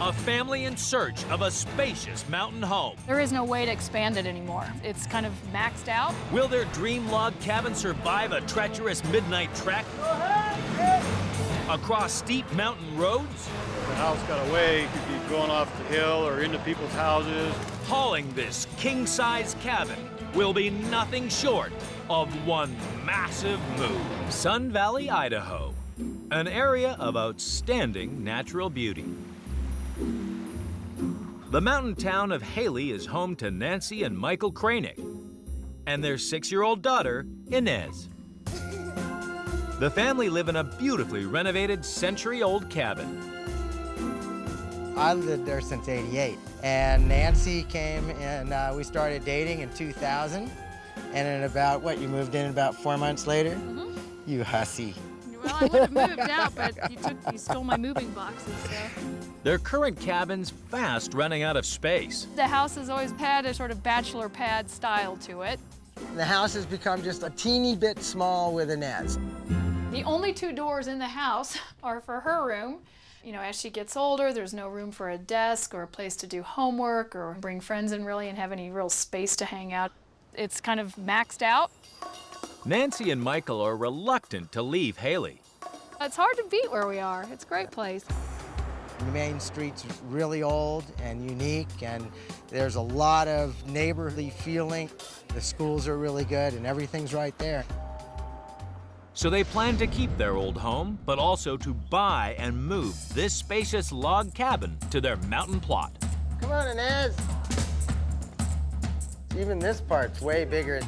A family in search of a spacious mountain home. There is no way to expand it anymore. It's kind of maxed out. Will their dream log cabin survive a treacherous midnight trek? Across steep mountain roads? The house got away, you could be going off the hill or into people's houses. Hauling this king-size cabin will be nothing short of one massive move. Sun Valley, Idaho, an area of outstanding natural beauty. The mountain town of Haley is home to Nancy and Michael Kranick and their 6-year-old daughter, Inez. The family live in a beautifully renovated century-old cabin. I lived there since '88, and Nancy came and we started dating in 2000. And in about, what, you moved in about 4 months later? Mm-hmm. You hussy. Well, I would have moved out, but you stole my moving boxes, so. Their current cabin's fast running out of space. The house has always had a sort of bachelor pad style to it. The house has become just a teeny bit small with Inez. The only 2 doors in the house are for her room. You know, as she gets older, there's no room for a desk or a place to do homework or bring friends in really and have any real space to hang out. It's kind of maxed out. Nancy and Michael are reluctant to leave Haley. It's hard to beat where we are. It's a great place. The main street's really old and unique, and there's a lot of neighborly feeling. The schools are really good, and everything's right there. So they plan to keep their old home, but also to buy and move this spacious log cabin to their mountain plot. Come on, Inez. Even this part's way bigger.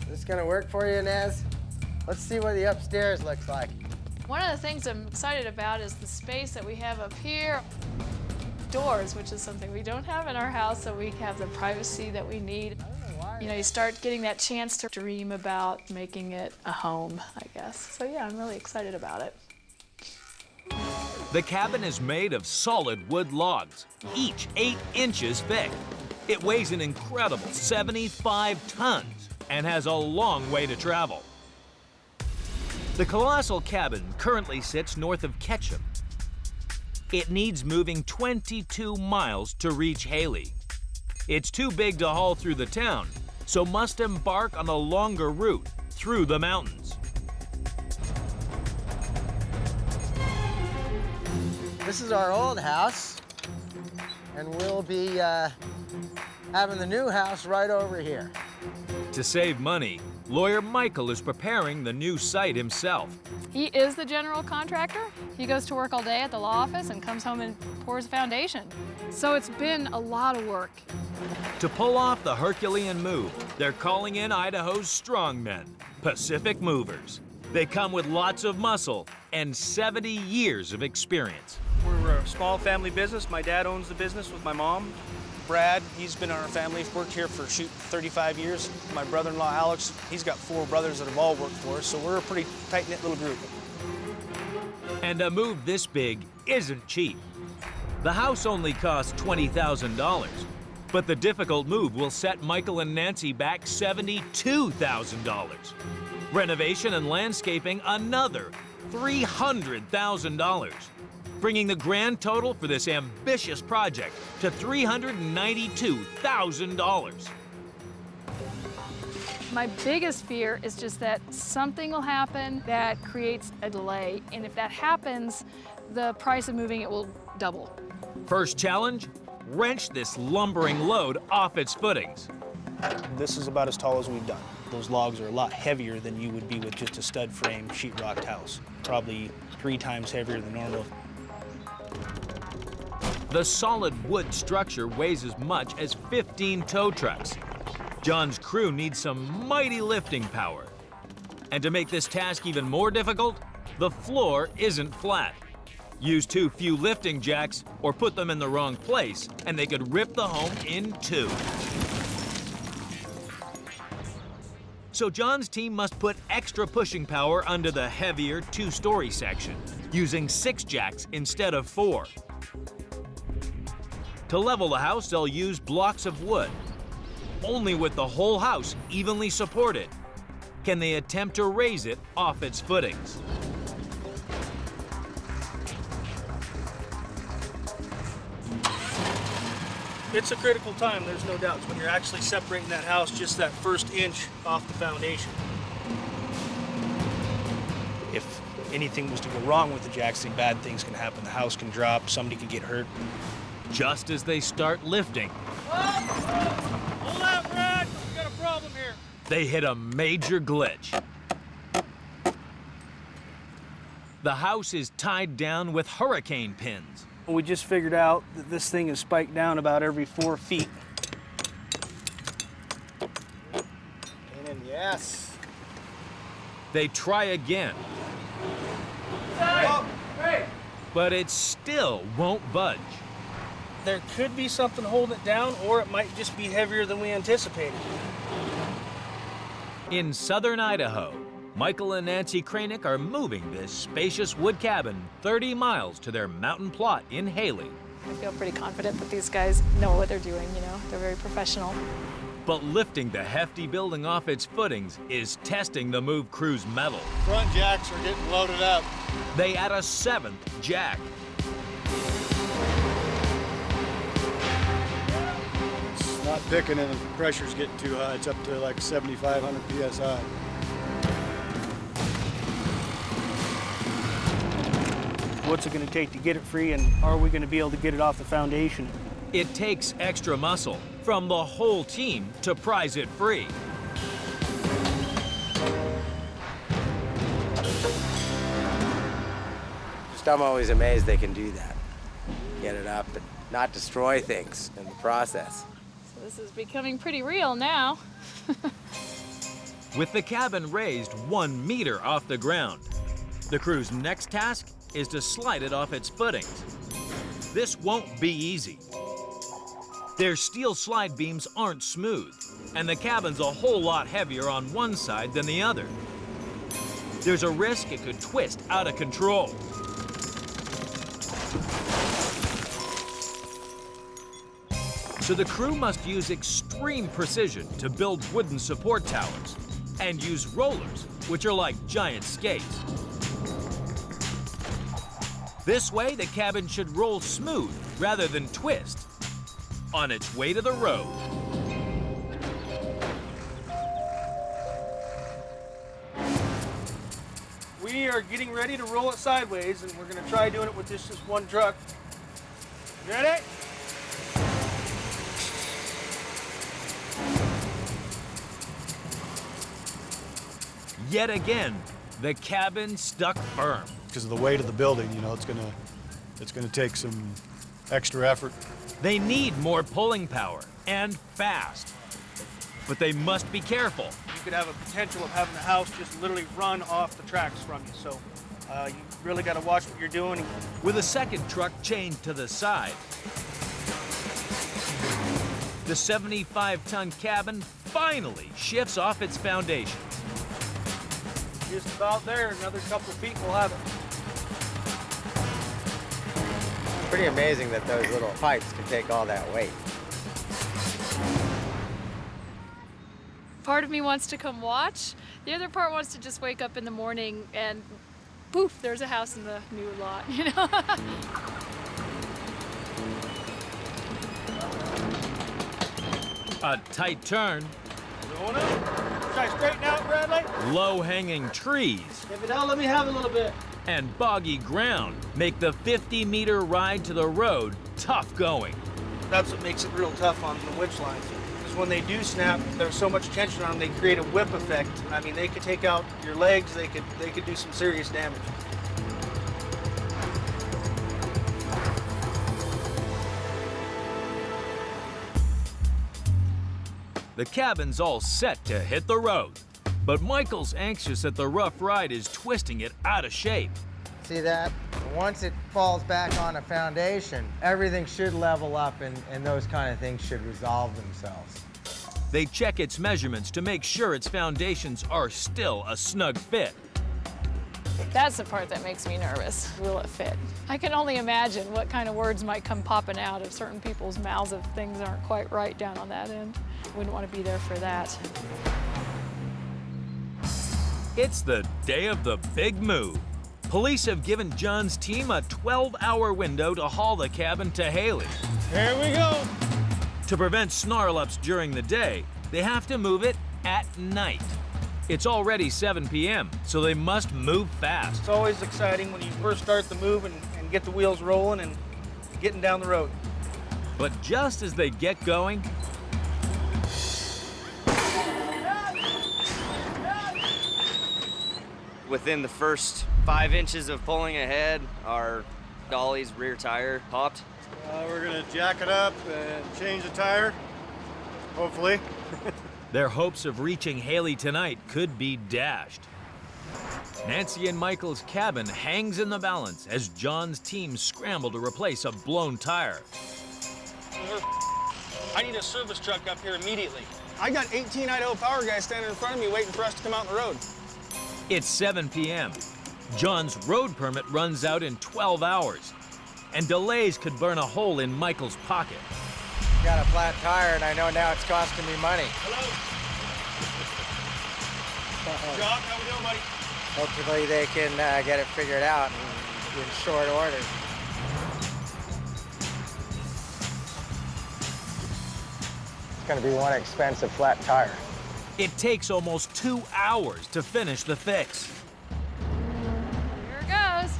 This gonna work for you, Inez? Let's see what the upstairs looks like. One of the things I'm excited about is the space that we have up here. Doors, which is something we don't have in our house, so we have the privacy that we need. You know, you start getting that chance to dream about making it a home, I guess. So yeah, I'm really excited about it. The cabin is made of solid wood logs, each 8 inches thick. It weighs an incredible 75 tons and has a long way to travel. The colossal cabin currently sits north of Ketchum. It needs moving 22 miles to reach Haley. It's too big to haul through the town, so must embark on a longer route through the mountains. This is our old house, and we'll be having the new house right over here. To save money, lawyer Michael is preparing the new site himself. He is the general contractor. He goes to work all day at the law office and comes home and pours a foundation. So it's been a lot of work. To pull off the Herculean move, they're calling in Idaho's strongmen, Pacific Movers. They come with lots of muscle and 70 years of experience. We're a small family business. My dad owns the business with my mom. Brad, he's been in our family, worked here for 35 years. My brother-in-law, Alex, he's got 4 brothers that have all worked for us, so we're a pretty tight-knit little group. And a move this big isn't cheap. The house only costs $20,000, but the difficult move will set Michael and Nancy back $72,000. Renovation and landscaping, another $300,000. Bringing the grand total for this ambitious project to $392,000. My biggest fear is just that something will happen that creates a delay, and if that happens, the price of moving it will double. First challenge, wrench this lumbering load off its footings. This is about as tall as we've done. Those logs are a lot heavier than you would be with just a stud frame sheetrocked house. Probably 3 times heavier than normal. The solid wood structure weighs as much as 15 tow trucks. John's crew needs some mighty lifting power. And to make this task even more difficult, the floor isn't flat. Use too few lifting jacks or put them in the wrong place, and they could rip the home in 2. So John's team must put extra pushing power under the heavier 2-story section, using 6 jacks instead of 4. To level the house, they'll use blocks of wood. Only with the whole house evenly supported can they attempt to raise it off its footings. It's a critical time, there's no doubt. It's when you're actually separating that house just that first inch off the foundation. If anything was to go wrong with the jackson, bad things can happen. The house can drop, somebody could get hurt. Just as they start lifting, Hold out, Brad! We got a problem here. they hit a major glitch. The house is tied down with hurricane pins. We just figured out that this thing is spiked down about every 4 feet. And yes. They try again, but it still won't budge. There could be something holding it down, or it might just be heavier than we anticipated. In southern Idaho, Michael and Nancy Kranick are moving this spacious wood cabin 30 miles to their mountain plot in Haley. I feel pretty confident that these guys know what they're doing, you know. They're very professional. But lifting the hefty building off its footings is testing the move crew's mettle. Front jacks are getting loaded up. They add a 7th jack. It's not picking and the pressure's getting too high. It's up to like 7,500 PSI. What's it going to take to get it free, and are we going to be able to get it off the foundation? It takes extra muscle from the whole team to prise it free. Just I'm always amazed they can do that. Get it up and not destroy things in the process. So this is becoming pretty real now. With the cabin raised 1 meter off the ground, the crew's next task is to slide it off its footings. This won't be easy. Their steel slide beams aren't smooth, and the cabin's a whole lot heavier on one side than the other. There's a risk it could twist out of control. So the crew must use extreme precision to build wooden support towers and use rollers, which are like giant skates. This way, the cabin should roll smooth rather than twist on its way to the road. We are getting ready to roll it sideways, and we're going to try doing it with just one truck. Ready? Yet again, the cabin stuck firm. Because of the weight of the building, you know, it's gonna take some extra effort. They need more pulling power and fast, but they must be careful. You could have a potential of having the house just literally run off the tracks from you. So you really got to watch what you're doing. With a second truck chained to the side, the 75-ton cabin finally shifts off its foundation. Just about there, another couple feet, we'll have it. Pretty amazing that those little pipes can take all that weight. Part of me wants to come watch. The other part wants to just wake up in the morning and poof, there's a house in the new lot, you know? A tight turn, Going up. Try to straighten out, Bradley. low-hanging trees, If it out, let me have a little bit. and boggy ground make the 50-meter ride to the road tough going. That's what makes it real tough on the winch lines. Because when they do snap, there's so much tension on them, they create a whip effect. I mean, they could take out your legs, they could do some serious damage. The cabin's all set to hit the road, but Michael's anxious that the rough ride is twisting it out of shape. See that? Once it falls back on a foundation, everything should level up and those kind of things should resolve themselves. They check its measurements to make sure its foundations are still a snug fit. That's the part that makes me nervous. Will it fit? I can only imagine what kind of words might come popping out of certain people's mouths if things aren't quite right down on that end. Wouldn't want to be there for that. It's the day of the big move. Police have given John's team a 12-hour window to haul the cabin to Haley. Here we go. To prevent snarl-ups during the day, they have to move it at night. It's already 7 p.m., so they must move fast. It's always exciting when you first start the move and get the wheels rolling and getting down the road. But just as they get going, within the first 5 inches of pulling ahead, our dolly's rear tire popped. We're gonna jack it up and change the tire, hopefully. their hopes of reaching Haley tonight could be dashed. Nancy and Michael's cabin hangs in the balance as John's team scramble to replace a blown tire. I need a service truck up here immediately. I got 18 Idaho Power guys standing in front of me waiting for us to come out on the road. It's 7 p.m. John's road permit runs out in 12 hours, and delays could burn a hole in Michael's pocket. Got a flat tire, and I know now it's costing me money. Hello. John, how we doing, buddy? Hopefully they can get it figured out in short order. It's going to be one expensive flat tire. It takes almost 2 hours to finish the fix. Here it goes.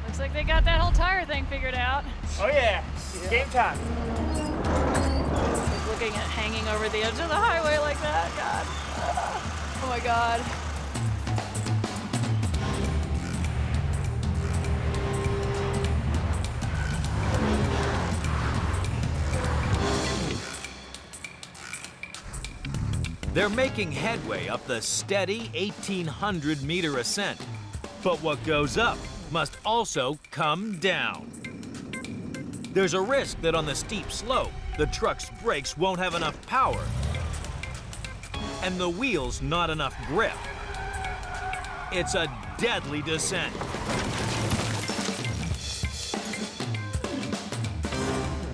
Looks like they got that whole tire thing figured out. Oh yeah, game time. Like looking at hanging over the edge of the highway like that, God. Oh my God. They're making headway up the steady 1,800-meter ascent. But what goes up must also come down. There's a risk that on the steep slope, the truck's brakes won't have enough power and the wheels not enough grip. It's a deadly descent.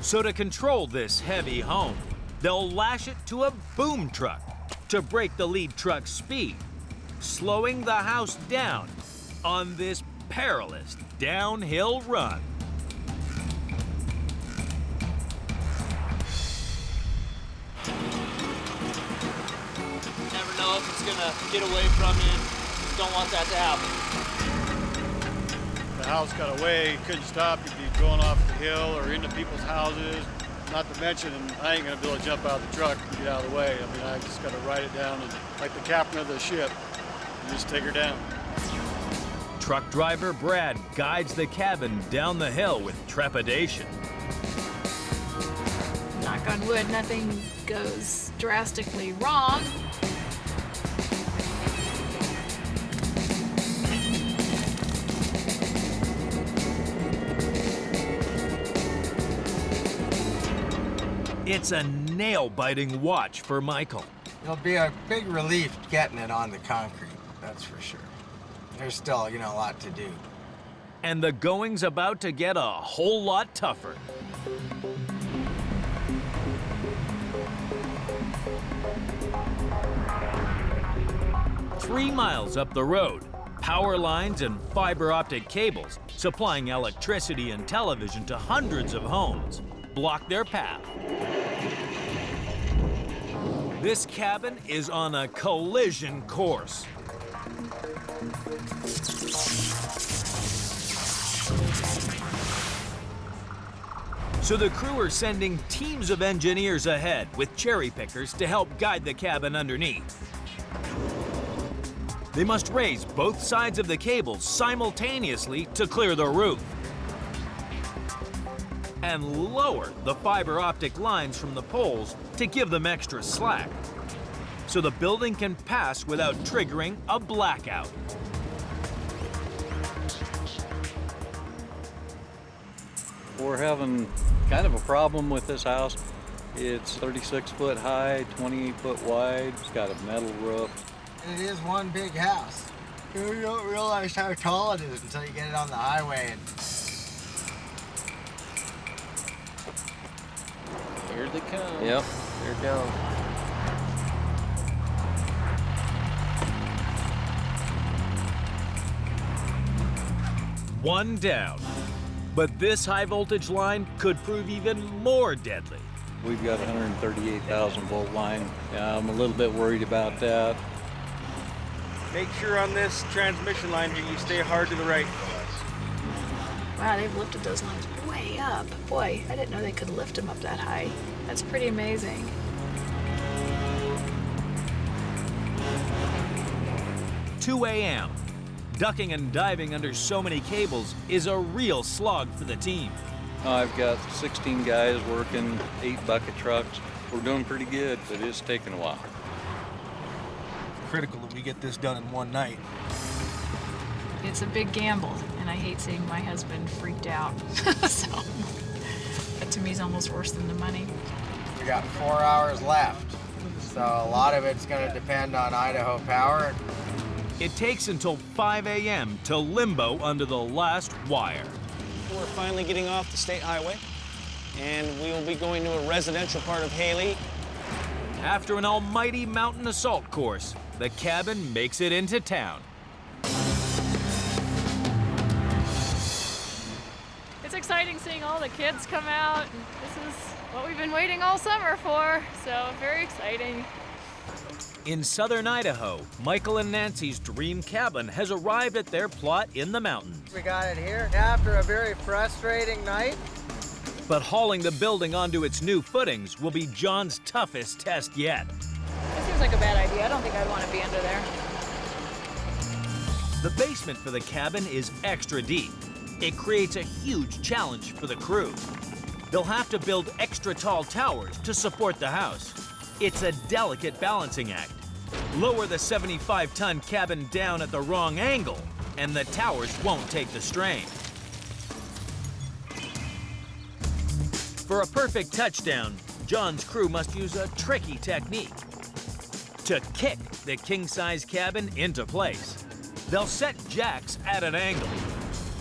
So to control this heavy home, they'll lash it to a boom truck to break the lead truck's speed, slowing the house down on this perilous downhill run. Never know if it's gonna get away from you. Just don't want that to happen. The house got away, couldn't stop. You'd be going off the hill or into people's houses. Not to mention, I ain't gonna be able to jump out of the truck and get out of the way. I mean, I just gotta ride it down and, like the captain of the ship, and just take her down. Truck driver Brad guides the cabin down the hill with trepidation. Knock on wood, nothing goes drastically wrong. It's a nail-biting watch for Michael. It'll be a big relief getting it on the concrete, that's for sure. There's still, a lot to do. And the going's about to get a whole lot tougher. Three miles up the road, power lines and fiber optic cables supplying electricity and television to hundreds of homes block their path. This cabin is on a collision course. So the crew are sending teams of engineers ahead with cherry pickers to help guide the cabin underneath. They must raise both sides of the cables simultaneously to clear the roof, and lower the fiber optic lines from the poles to give them extra slack, so the building can pass without triggering a blackout. We're having kind of a problem with this house. It's 36 foot high, 28 foot wide. It's got a metal roof. And it is one big house. You don't realize how tall it is until you get it on the highway. And Here they come. Yep, here it goes. One down. But this high voltage line could prove even more deadly We've got 138,000 volt line. I'm a little bit worried about that. Make sure on this transmission line here you stay hard to the right. Wow, they've lifted those lines way up. Boy, I didn't know they could lift them up that high. That's pretty amazing. 2 a.m. Ducking and diving under so many cables is a real slog for the team. I've got 16 guys working, 8 bucket trucks. We're doing pretty good, but it's taking a while. Critical that we get this done in one night. It's a big gamble, and I hate seeing my husband freaked out. So that to me is almost worse than the money. We got 4 hours left, so a lot of it's going to depend on Idaho Power. It takes until 5 a.m. to limbo under the last wire. We're finally getting off the state highway, and we will be going to a residential part of Haley. After an almighty mountain assault course, the cabin makes it into town. It's exciting seeing all the kids come out. This is what we've been waiting all summer for, so very exciting. In southern Idaho, Michael and Nancy's dream cabin has arrived at their plot in the mountains. We got it here after a very frustrating night. But hauling the building onto its new footings will be John's toughest test yet. This seems like a bad idea. I don't think I'd want to be under there. The basement for the cabin is extra deep. It creates a huge challenge for the crew. They'll have to build extra tall towers to support the house. It's a delicate balancing act. Lower the 75-ton cabin down at the wrong angle, and the towers won't take the strain. For a perfect touchdown, John's crew must use a tricky technique. To kick the king-size cabin into place, they'll set jacks at an angle.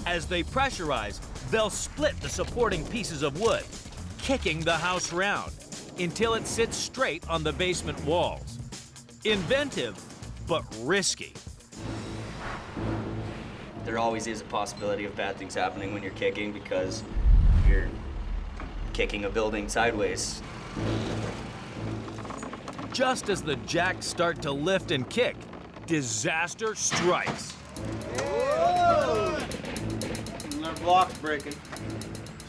As they pressurize, they'll split the supporting pieces of wood, kicking the house round until it sits straight on the basement walls. Inventive, but risky. There always is a possibility of bad things happening when you're kicking because you're kicking a building sideways. Just as the jacks start to lift and kick, disaster strikes. Whoa! And their block's breaking.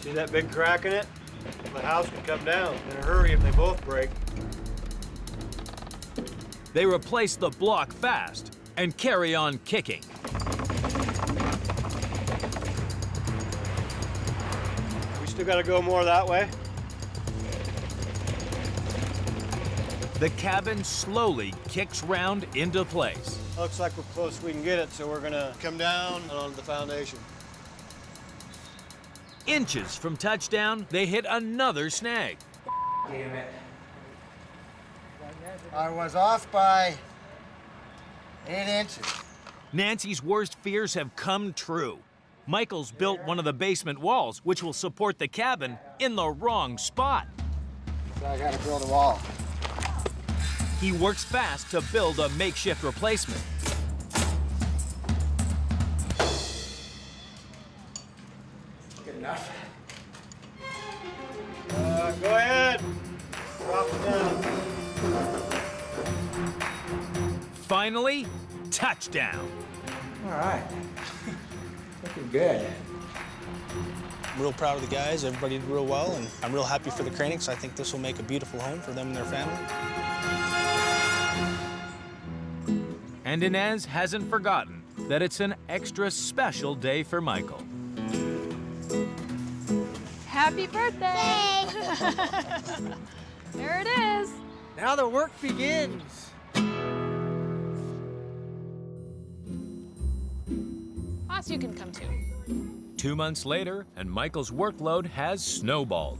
See that big crack in it? The house could come down in a hurry if they both break. They replace the block fast and carry on kicking. We still gotta go more that way. The cabin slowly kicks round into place. Looks like we're close, we can get it, so we're gonna come down onto the foundation. Inches from touchdown, they hit another snag. Damn it. I was off by 8 inches. Nancy's worst fears have come true. Michael's built one of the basement walls, which will support the cabin, in the wrong spot. So I gotta build a wall. He works fast to build a makeshift replacement. Good enough. Go ahead. Drop it down. Finally, touchdown. All right. Looking good. I'm real proud of the guys. Everybody did real well, and I'm real happy for the craning, so I think this will make a beautiful home for them and their family. And Inez hasn't forgotten that it's an extra special day for Michael. Happy birthday! There it is. Now the work begins. Boss, you can come too. 2 months later, and Michael's workload has snowballed.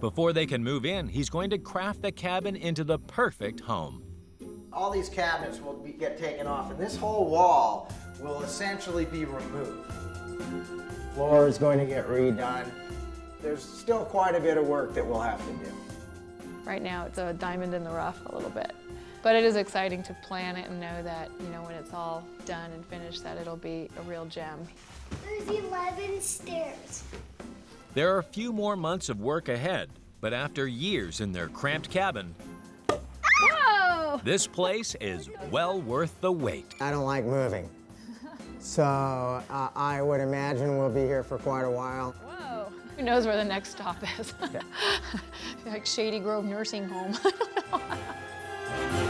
Before they can move in, he's going to craft the cabin into the perfect home. All these cabinets will get taken off, and this whole wall will essentially be removed. Floor is going to get redone. There's still quite a bit of work that we'll have to do. Right now, it's a diamond in the rough a little bit. But it is exciting to plan it and know that, you know, when it's all done and finished, that it'll be a real gem. There's 11 stairs. There are a few more months of work ahead, But after years in their cramped cabin, this place is well worth the wait. I don't like moving. So I would imagine we'll be here for quite a while. Whoa. Who knows where the next stop is? Like Shady Grove Nursing Home. I don't know.